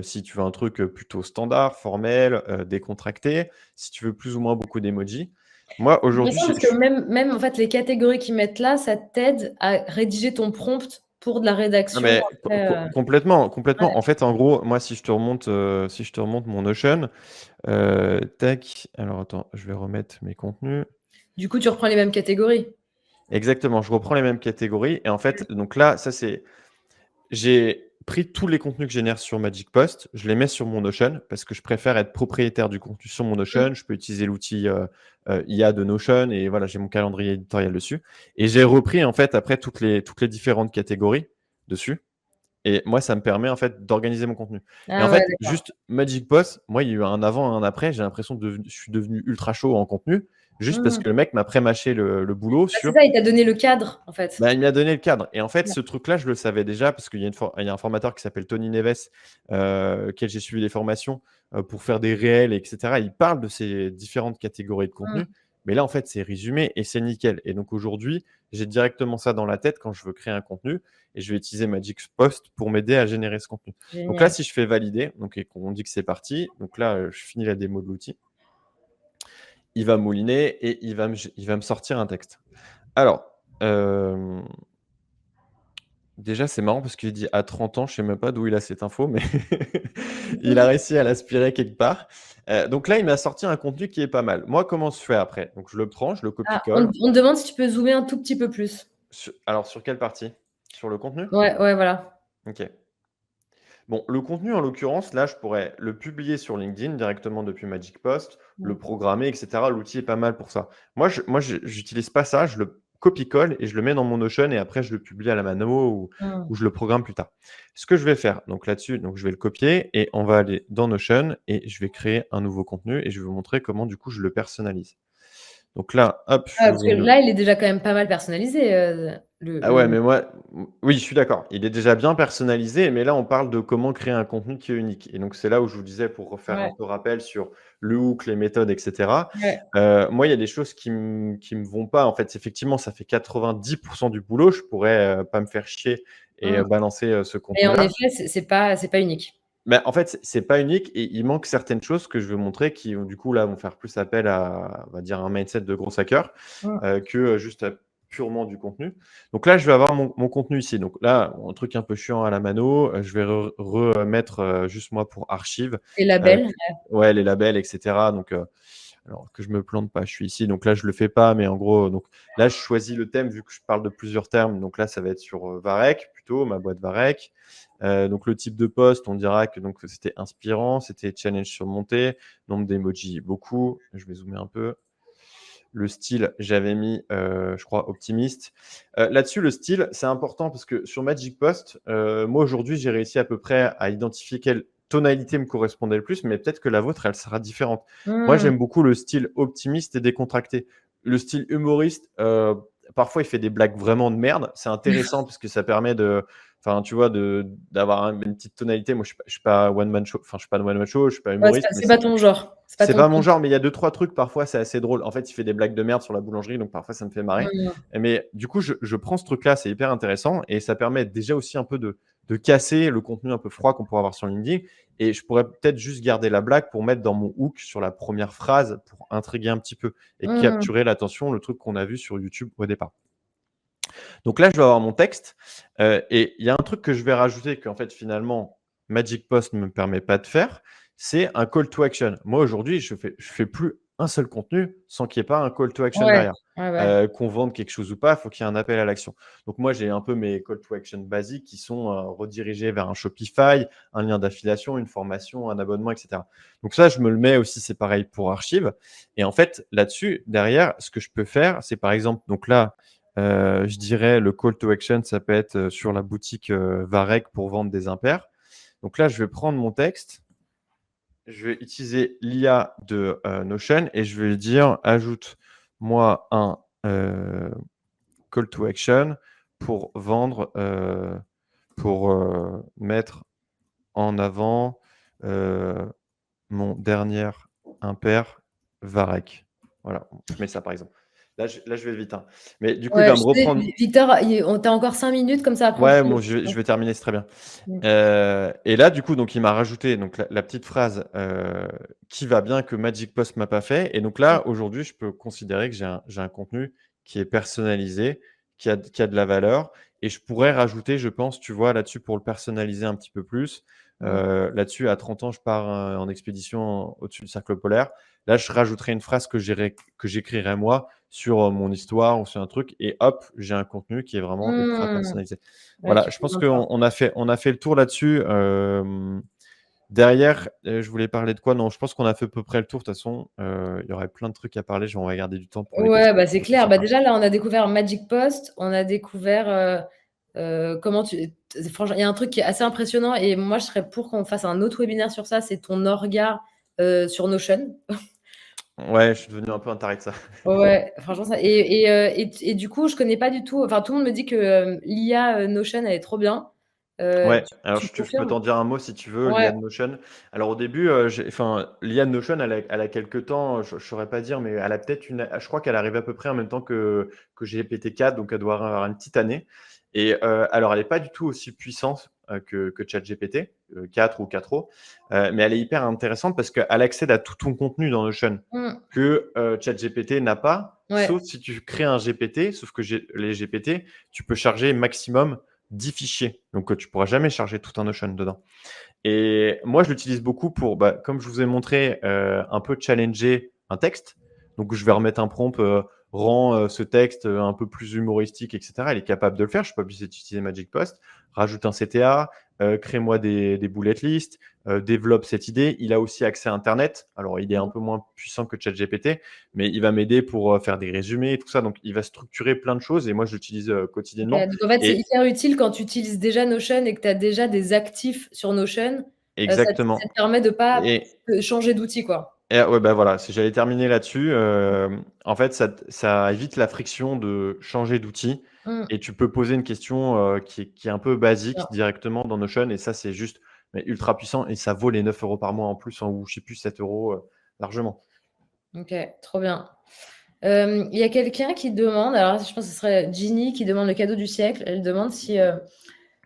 Si tu veux un truc plutôt standard, formel, décontracté, si tu veux plus ou moins beaucoup d'emojis. Moi, aujourd'hui, parce que même en fait, les catégories qu'ils mettent là, ça t'aide à rédiger ton prompt pour de la rédaction. mais Après, complètement. Ouais. En fait, en gros, moi, si je te remonte mon Notion, tac. Alors, attends, je vais remettre mes contenus. Du coup, tu reprends les mêmes catégories. Exactement, je reprends les mêmes catégories. Et en fait, donc là, j'ai pris tous les contenus que je génère sur Magic Post, je les mets sur mon Notion parce que je préfère être propriétaire du contenu sur mon Notion. Je peux utiliser l'outil IA de Notion et voilà, j'ai mon calendrier éditorial dessus. Et j'ai repris en fait après toutes les différentes catégories dessus. Et moi, ça me permet en fait d'organiser mon contenu. Et en fait, juste Magic Post, moi, il y a eu un avant et un après. J'ai l'impression que je suis devenu ultra chaud en contenu, juste parce que le mec m'a pré-mâché le boulot sur. C'est ça, il t'a donné le cadre, en fait. Il m'a donné le cadre. Et en fait, ce truc-là, je le savais déjà parce qu'il y a un formateur qui s'appelle Tony Neves, auquel j'ai suivi des formations pour faire des réels, etc. Il parle de ces différentes catégories de contenu. Mais là, en fait, c'est résumé et c'est nickel. Et donc aujourd'hui, j'ai directement ça dans la tête quand je veux créer un contenu et je vais utiliser Magic Post pour m'aider à générer ce contenu. Donc là, Génial. si je fais valider, donc, et qu'on dit que c'est parti, donc là, je finis la démo de l'outil, il va mouliner et il va me sortir un texte. Alors, déjà, c'est marrant parce qu'il dit à 30 ans, je sais même pas d'où il a cette info, mais il a réussi à l'aspirer quelque part. Donc là, il m'a sorti un contenu qui est pas mal. Moi, comment je fais après? Donc je le prends, je le Ah, on copie-colle. te demande si tu peux zoomer un tout petit peu plus. Alors sur quelle partie? Sur le contenu? Ouais, ouais, voilà. OK. Bon, le contenu, en l'occurrence, là, je pourrais le publier sur LinkedIn directement depuis Magic Post, le programmer, et cetera. L'outil est pas mal pour ça. Moi, j'utilise pas ça, je le copie-colle et je le mets dans mon Notion et après je le publie à la mano ou je le programme plus tard. Ce que je vais faire, donc là-dessus, donc je vais le copier et on va aller dans Notion et je vais créer un nouveau contenu et je vais vous montrer comment du coup je le personnalise. Donc là, hop, Ah, parce j'ouvre que une. là, il est déjà quand même pas mal personnalisé, Ah ouais, mais moi, oui, je suis d'accord. Il est déjà bien personnalisé, mais là, on parle de comment créer un contenu qui est unique. Et donc, c'est là où je vous disais, pour refaire un Ouais, peu rappel sur le hook, les méthodes, etc. ouais. Moi, il y a des choses qui me vont pas. En fait, effectivement, ça fait 90% du boulot. Je pourrais pas me faire chier et Mmh. balancer ce Et en contenu-là. effet, c'est pas unique. Mais en fait, c'est pas unique et il manque certaines choses que je veux montrer qui, du coup, là, vont faire plus appel à, on va dire, un mindset de gros hacker Mmh. que juste purement du contenu. Donc là, je vais avoir mon contenu ici. Donc là, un truc un peu chiant à la mano, je vais remettre juste moi pour archive. Les euh, labels. ouais, les labels, etc. Donc, alors que je me plante pas, je suis ici. Donc là, je le fais pas, mais en gros, donc là, je choisis le thème vu que je parle de plusieurs termes. Donc là, ça va être sur Varech plutôt, ma boîte Varech. Donc le type de post, on dira que donc c'était inspirant, c'était challenge surmonté, nombre d'emojis beaucoup. Je vais zoomer un peu. Le style, j'avais mis, je crois, optimiste. Là-dessus, le style, c'est important parce que sur Magic Post, moi aujourd'hui, j'ai réussi à peu près à identifier quelle tonalité me correspondait le plus, mais peut-être que la vôtre, elle sera différente. Moi, Mmh. j'aime beaucoup le style optimiste et décontracté. Le style humoriste, parfois, il fait des blagues vraiment de merde. C'est intéressant parce que ça permet de, enfin, tu vois, d'avoir une petite tonalité. Moi, je suis pas one man show, enfin, je suis pas one man show, je suis pas Ouais, humoriste, mais c'est pas ton genre. C'est pas c'est ton pas mon truc. genre, mais il y a 2-3 trucs, parfois, c'est assez drôle. En fait, il fait des blagues de merde sur la boulangerie, donc parfois, ça me fait marrer. Mmh. Mais du coup, je prends ce truc-là, c'est hyper intéressant et ça permet déjà aussi un peu de casser le contenu un peu froid qu'on pourrait avoir sur LinkedIn. Et je pourrais peut-être juste garder la blague pour mettre dans mon hook sur la première phrase pour intriguer un petit peu et Mmh. capturer l'attention, le truc qu'on a vu sur YouTube au départ. Donc là, je vais avoir mon texte et il y a un truc que je vais rajouter qu'en fait, finalement, Magic Post ne me permet pas de faire, c'est un call to action. Moi, aujourd'hui, je fais plus un seul contenu sans qu'il n'y ait pas un call to action Ouais, derrière. ouais, ouais. Qu'on vende quelque chose ou pas, il faut qu'il y ait un appel à l'action. Donc moi, j'ai un peu mes call to action basiques qui sont redirigés vers un Shopify, un lien d'affiliation, une formation, un abonnement, etc. Donc ça, je me le mets aussi, c'est pareil pour archive. Et en fait, là-dessus, derrière, ce que je peux faire, c'est par exemple, donc là, je dirais le call to action, ça peut être sur la boutique Varech pour vendre des impairs. Donc là, je vais prendre mon texte, je vais utiliser l'IA de Notion et je vais dire ajoute-moi un call to action pour vendre, pour mettre en avant mon dernier impair Varech. Voilà, je mets ça par exemple. Là, je vais vite, hein. Mais du coup, il Ouais, va me je sais, reprendre. Victor, on tu encore 5 minutes, comme ça après on Ouais, fait les bon, je questions. vais terminer, c'est très bien. Mmh. Et là, du coup, donc il m'a rajouté donc la petite phrase, qui va bien que Magic Post m'a pas fait et donc là, aujourd'hui, je peux considérer que j'ai un contenu qui est personnalisé, qui a de la valeur et je pourrais rajouter, je pense, tu vois, là-dessus pour le personnaliser un petit peu plus, Mmh. là-dessus, à 30 ans, je pars, en expédition au-dessus du cercle polaire. Là, je rajouterai une phrase que j'écrirai moi sur, mon histoire ou sur un truc et hop, j'ai un contenu qui est vraiment ultra Mmh. personnalisé. Ouais, Voilà, qui je fait pense bien ça. qu'on a fait le tour là-dessus. Derrière, je voulais parler de quoi? Non, je pense qu'on a fait à peu près le tour. De toute façon, il y aurait plein de trucs à parler. On va garder du temps pour les Ouais, questions. bah, c'est Ça, c'est clair. Bah, sympa. déjà, là, on a découvert Magic Post, on a découvert, comment tu t franchement, il y a un truc qui est assez impressionnant et moi, je serais pour qu'on fasse un autre webinaire sur ça, c'est ton orga, sur Notion. Ouais, je suis devenu un peu un taré de ça. Ouais, franchement ça et du coup, je connais pas du tout, enfin, tout le monde me dit que, l'IA, Notion, elle est trop bien. Ouais, alors Tu je peux confirmes? t'en dire un mot si tu veux, Ouais. l'IA de Notion. Alors au début, l'IA de Notion, elle a quelque temps, je saurais pas dire, mais elle a peut-être je crois qu'elle arrive à peu près en même temps que GPT-4, donc elle doit avoir une petite année. Et alors elle est pas du tout aussi puissante que ChatGPT, 4 ou 4o, mais elle est hyper intéressante parce qu'elle accède à tout ton contenu dans Notion Mmh. que ChatGPT n'a pas, Ouais. sauf si tu crées un GPT, sauf que les GPT, tu peux charger maximum 10 fichiers. Donc, tu pourras jamais charger tout un Notion dedans. Et moi, je l'utilise beaucoup pour, comme je vous ai montré, un peu challenger un texte. Donc, je vais remettre un prompt, rends ce texte un peu plus humoristique, etc. Elle est capable de le faire. Je suis pas obligé d'utiliser Magic Post. Rajoute un CTA, crée-moi des bullet lists, développe cette idée. Il a aussi accès à Internet. Alors, il est un peu moins puissant que ChatGPT, mais il va m'aider pour faire des résumés et tout ça. Donc, il va structurer plein de choses et moi, je l'utilise OK, quotidiennement. donc en fait, c'est Et hyper utile quand tu utilises déjà Notion et que tu as déjà des actifs sur Notion, ça te exactement. permet de pas, Et changer d'outil, quoi. Et ouais, voilà, si j'allais terminer là-dessus, en fait, ça évite la friction de changer d'outil Mmh. et tu peux poser une question, qui est un peu basique Bien. directement dans Notion et ça, c'est juste, mais ultra puissant et ça vaut les 9 € par mois en plus, hein, ou je sais plus 7 € largement. OK, trop bien. Il y a quelqu'un qui demande, alors je pense que ce serait Ginny qui demande le cadeau du siècle. Elle demande si,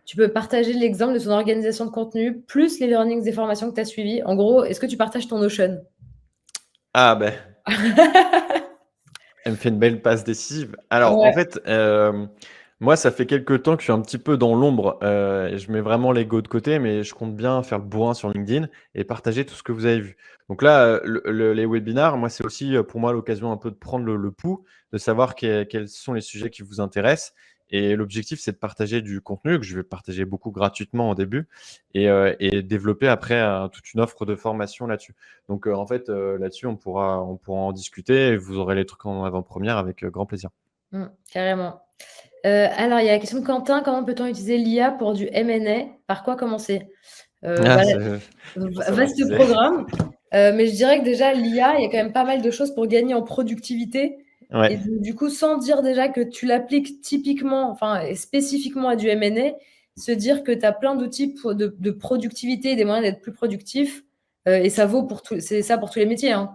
tu peux partager l'exemple de ton organisation de contenu, plus les learnings des formations que tu as suivies. En gros, est-ce que tu partages ton Notion? Ah ben, elle me fait une belle passe décisive. Alors, en Ouais. fait, moi, ça fait quelque temps que je suis un petit peu dans l'ombre, et je mets vraiment l'ego de côté, mais je compte bien faire le bourrin sur LinkedIn et partager tout ce que vous avez vu. Donc là, les webinars, moi, c'est aussi, pour moi, l'occasion un peu de prendre le pouls, de savoir quels sont les sujets qui vous intéressent et l'objectif, c'est de partager du contenu que je vais partager beaucoup gratuitement au début et développer après, toute une offre de formation là-dessus. Donc, en fait, là-dessus, on pourra en discuter et vous aurez les trucs en avant-première avec grand plaisir. Carrément. Alors il y a la question de Quentin: «Comment peut-on utiliser l'IA pour du M&A? Par quoi commencer?» Ah, Voilà, c'est pour savoir qui vaste c'est. programme, mais je dirais que déjà l'IA, il y a quand même pas mal de choses pour gagner en productivité et Ouais. donc du coup, sans dire déjà que tu l'appliques typiquement, enfin et spécifiquement à du M&A, se dire que tu as plein d'outils pour de productivité et des moyens d'être plus productif, et ça vaut pour c'est ça pour tous les métiers, hein.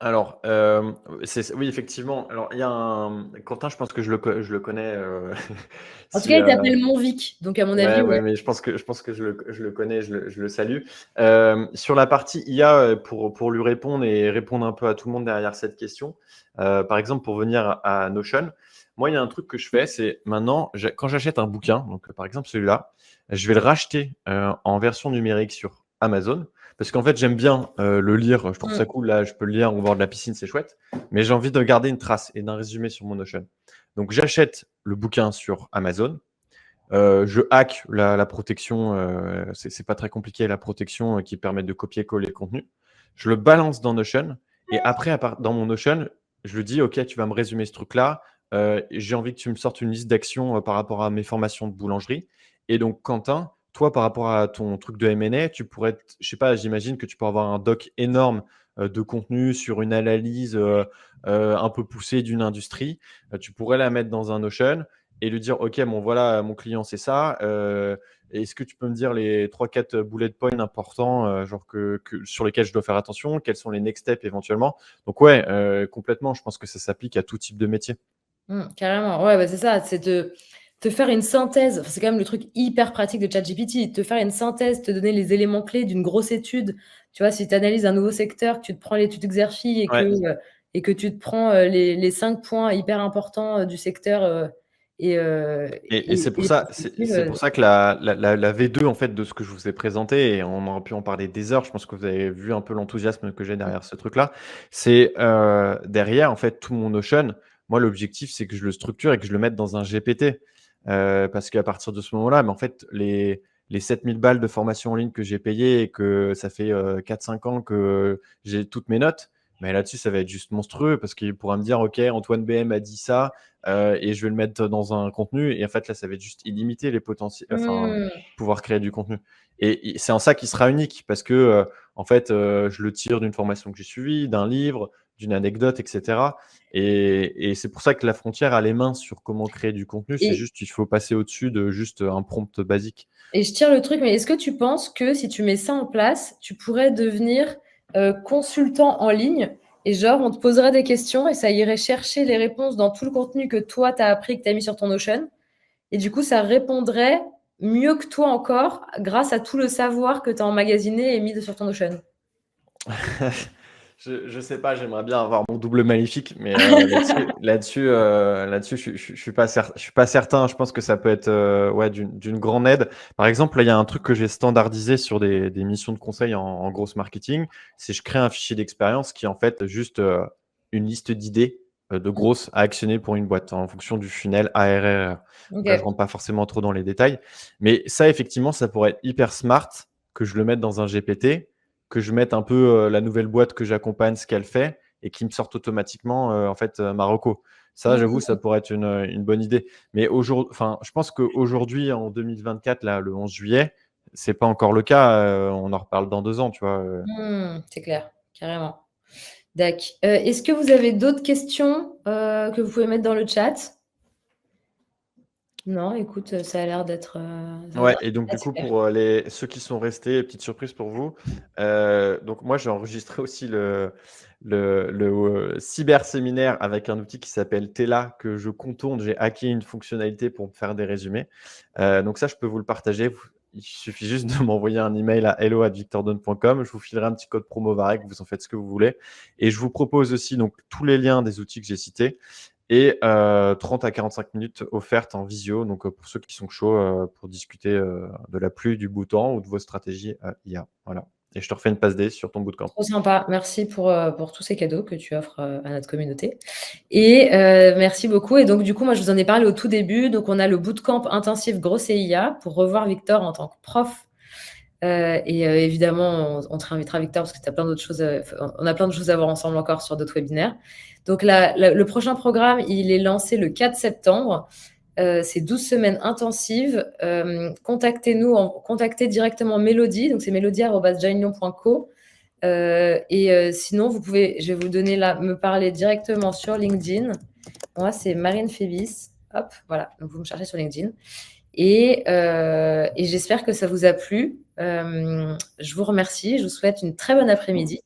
Alors, oui, effectivement. Alors, il y a un Quentin, je pense que je le connais, En tout si, cas, il t'appelle Monvic, donc à mon ouais, avis, ouais, ouais. mais je pense que je le connais, je le salue. Sur la partie IA, pour lui répondre et répondre un peu à tout le monde derrière cette question, par exemple, pour venir à Notion, moi, il y a un truc que je fais, c'est maintenant, quand j'achète un bouquin, donc par exemple celui-là, je vais le racheter en version numérique sur Amazon, parce qu'en fait, j'aime bien le lire, je trouve ça Mmh. cool, là, je peux le lire au bord de la piscine, c'est chouette, mais j'ai envie de garder une trace et d'un résumé sur mon Notion. Donc, j'achète le bouquin sur Amazon, je hack la protection, c'est pas très compliqué, la protection qui permet de copier-coller le contenu. Je le balance dans Notion et après, dans mon Notion, je lui dis: «OK, tu vas me résumer ce truc-là. J'ai envie que tu me sortes une liste d'actions par rapport à mes formations de boulangerie». Et donc, Quentin, toi, par rapport à ton truc de M&A, tu pourrais, je sais pas, j'imagine que tu peux avoir un doc énorme de contenu sur une analyse un peu poussée d'une industrie. Tu pourrais la mettre dans un Notion et lui dire: «OK, bon voilà, mon client c'est ça, est-ce que tu peux me dire les 3-4 bullet points importants, genre que sur lesquels je dois faire attention? Quels sont les next steps éventuellement?» Donc ouais, complètement, je pense que ça s'applique à tout type de métier. Carrément. Ouais, bah, c'est ça, c'est te faire une synthèse. Enfin, c'est quand même le truc hyper pratique de ChatGPT. Te faire une synthèse, te donner les éléments clés d'une grosse étude. Tu vois, si tu analyses un nouveau secteur, que tu te prends l'étude Xerfi Ouais. et que tu te prends, les 5 points hyper importants, du secteur, Et c'est et pour les ça c'est perspectives. pour ça que la V2 en fait de ce que je vous ai présenté et on aurait pu en parler des heures, je pense que vous avez vu un peu l'enthousiasme que j'ai derrière ce truc-là. C'est, derrière en fait tout mon Notion, moi l'objectif c'est que je le structure et que je le mette dans un GPT. Parce qu'à partir de ce moment-là, mais en fait les 7 000 balles de formation en ligne que j'ai payées et que ça fait, 4-5 ans que j'ai toutes mes notes, mais là-dessus ça va être juste monstrueux parce qu'il pourra me dire: «OK, Antoine BM a dit ça, et je vais le mettre dans un contenu». Et en fait, là, ça va être juste illimité les potentiels, enfin, Mmh. pouvoir créer du contenu. Et c'est en ça qu'il sera unique parce que, en fait, je le tire d'une formation que j'ai suivie, d'un livre, d'une anecdote, etc. Et c'est pour ça que la frontière a les mains sur comment créer du contenu. C'est Et, juste, il faut passer au-dessus de juste un prompt basique. et je tire le truc, mais est-ce que tu penses que si tu mets ça en place, tu pourrais devenir consultant en ligne et genre on te poserait des questions et ça irait chercher les réponses dans tout le contenu que toi tu as appris, que tu as mis sur ton Notion et du coup ça répondrait mieux que toi encore grâce à tout le savoir que tu as emmagasiné et mis sur ton Notion. Je sais pas, j'aimerais bien avoir mon double maléfique, mais là-dessus, je suis pas je suis pas certain. Je pense que ça peut être ouais, d'une grande aide. Par exemple, là, il y a un truc que j'ai standardisé sur des missions de conseil en grosse marketing, c'est je crée un fichier d'expérience qui est en fait juste une liste d'idées de grosses à actionner pour une boîte en fonction du funnel ARR. Donc là, je Ok. rentre pas forcément trop dans les détails, mais ça, effectivement, ça pourrait être hyper smart que je le mette dans un GPT, que je mette un peu la nouvelle boîte que j'accompagne, ce qu'elle fait, et qui me sorte automatiquement en fait ma reco. Ça, j'avoue, ça pourrait être une bonne idée. Mais aujourd'hui, enfin, je pense qu'aujourd'hui, en 2024, là, le 11 juillet, c'est pas encore le cas. On en reparle dans 2 ans, tu vois. C'est clair, carrément. D'accord. Est-ce que vous avez d'autres questions que vous pouvez mettre dans le chat? Non, écoute, ça a l'air d'être Ouais, et donc du coup, super. pour ceux qui sont restés, petite surprise pour vous. Donc moi, j'ai enregistré aussi le cyber séminaire avec un outil qui s'appelle Tela que je contourne. J'ai hacké une fonctionnalité pour me faire des résumés. Donc ça, je peux vous le partager. Il suffit juste de m'envoyer un email à hello@victordon.com. Je vous filerai un petit code promo Varec. Vous en faites ce que vous voulez. Et je vous propose aussi donc tous les liens des outils que j'ai cités et 30 à 45 minutes offertes en visio, donc pour ceux qui sont chauds pour discuter de la pluie, du beau temps ou de vos stratégies IA. Voilà. Et je te refais une passe D sur ton bootcamp. Trop sympa. Merci pour tous ces cadeaux que tu offres à notre communauté. Et merci beaucoup. Et donc, du coup, moi, je vous en ai parlé au tout début. Donc, on a le bootcamp intensif Grosse IA pour revoir Victor en tant que prof. Et évidemment, on te réinvitera, Victor, parce que tu as plein d'autres choses. On a plein de choses à voir ensemble encore sur d'autres webinaires. Donc, le prochain programme, il est lancé le 4 septembre. C'est 12 semaines intensives. Contactez-nous, contactez directement Mélodie. Donc, c'est mélodie@joinlion.co. Sinon, je vais vous donner là, me parler directement sur LinkedIn. Moi, c'est Marine Fébis. Hop, voilà. Donc, vous me cherchez sur LinkedIn. Et j'espère que ça vous a plu. Je vous remercie. Je vous souhaite une très bonne après-midi.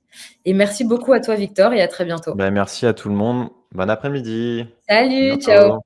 Et merci beaucoup à toi, Victor, et à très bientôt. Ben, merci à tout le monde. Bon après-midi. À Salut, ciao. bientôt.